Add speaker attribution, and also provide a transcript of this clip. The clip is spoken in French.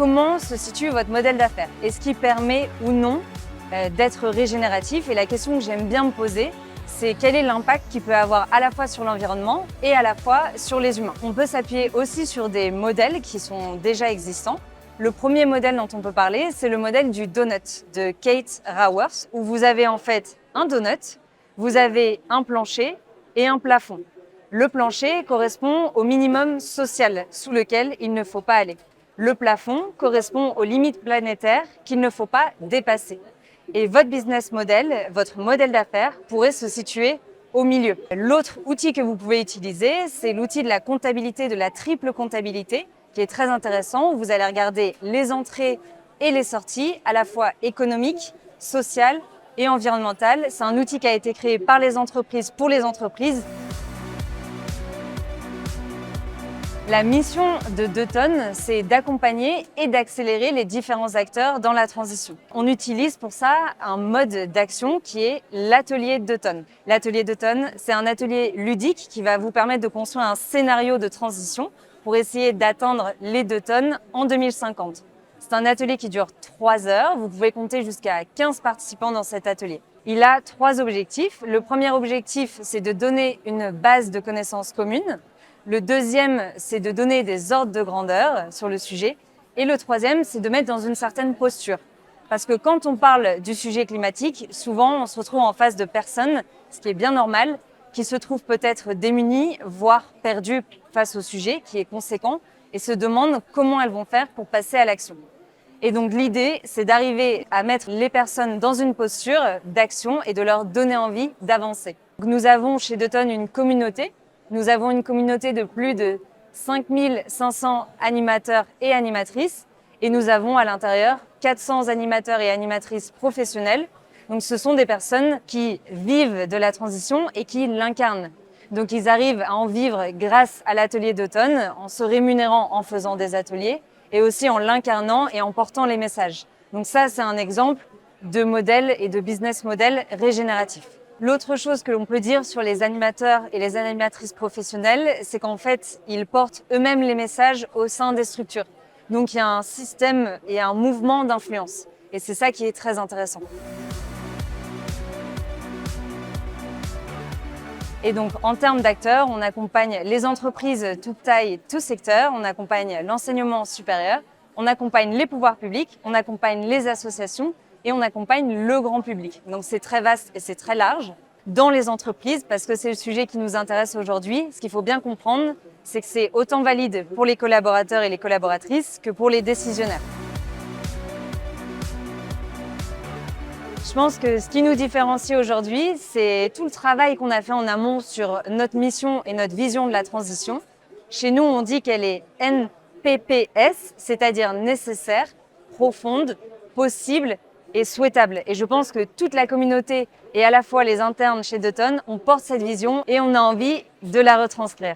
Speaker 1: comment se situe votre modèle d'affaires? Est-ce qu'il permet ou non d'être régénératif? Et la question que j'aime bien me poser, c'est quel est l'impact qu'il peut avoir à la fois sur l'environnement et à la fois sur les humains. On peut s'appuyer aussi sur des modèles qui sont déjà existants. Le premier modèle dont on peut parler, c'est le modèle du donut de Kate Raworth, où vous avez en fait un donut, vous avez un plancher et un plafond. Le plancher correspond au minimum social sous lequel il ne faut pas aller. Le plafond correspond aux limites planétaires qu'il ne faut pas dépasser. Et votre business model, votre modèle d'affaires pourrait se situer au milieu. L'autre outil que vous pouvez utiliser, c'est l'outil de la comptabilité, de la triple comptabilité, qui est très intéressant. Vous allez regarder les entrées et les sorties, à la fois économiques, sociales et environnementales. C'est un outil qui a été créé par les entreprises pour les entreprises. La mission de 2 tonnes, c'est d'accompagner et d'accélérer les différents acteurs dans la transition. On utilise pour ça un mode d'action qui est l'atelier 2 tonnes. L'atelier 2 tonnes, c'est un atelier ludique qui va vous permettre de construire un scénario de transition pour essayer d'atteindre les 2 tonnes en 2050. C'est un atelier qui dure 3 heures. Vous pouvez compter jusqu'à 15 participants dans cet atelier. Il a 3 objectifs. Le premier objectif, c'est de donner une base de connaissances communes. Le deuxième, c'est de donner des ordres de grandeur sur le sujet. Et le troisième, c'est de mettre dans une certaine posture. Parce que quand on parle du sujet climatique, souvent on se retrouve en face de personnes, ce qui est bien normal, qui se trouvent peut-être démunies, voire perdues face au sujet, qui est conséquent, et se demandent comment elles vont faire pour passer à l'action. Et donc l'idée, c'est d'arriver à mettre les personnes dans une posture d'action et de leur donner envie d'avancer. Nous avons chez 2 tonnes une communauté. Nous avons une communauté de plus de 5500 animateurs et animatrices et nous avons à l'intérieur 400 animateurs et animatrices professionnels. Donc ce sont des personnes qui vivent de la transition et qui l'incarnent. Donc ils arrivent à en vivre grâce à l'atelier 2 tonnes, en se rémunérant en faisant des ateliers et aussi en l'incarnant et en portant les messages. Donc ça, c'est un exemple de modèle et de business model régénératif. L'autre chose que l'on peut dire sur les animateurs et les animatrices professionnelles, c'est qu'en fait, ils portent eux-mêmes les messages au sein des structures. Donc il y a un système et un mouvement d'influence. Et c'est ça qui est très intéressant. Et donc en termes d'acteurs, on accompagne les entreprises toute taille, tout secteur, on accompagne l'enseignement supérieur, on accompagne les pouvoirs publics, on accompagne les associations, et on accompagne le grand public. Donc c'est très vaste et c'est très large dans les entreprises parce que c'est le sujet qui nous intéresse aujourd'hui. Ce qu'il faut bien comprendre, c'est que c'est autant valide pour les collaborateurs et les collaboratrices que pour les décisionnaires. Je pense que ce qui nous différencie aujourd'hui, c'est tout le travail qu'on a fait en amont sur notre mission et notre vision de la transition. Chez nous, on dit qu'elle est NPPS, c'est-à-dire nécessaire, profonde, possible et souhaitable. Et je pense que toute la communauté et à la fois les internes chez 2 tonnes, on porte cette vision et on a envie de la retranscrire.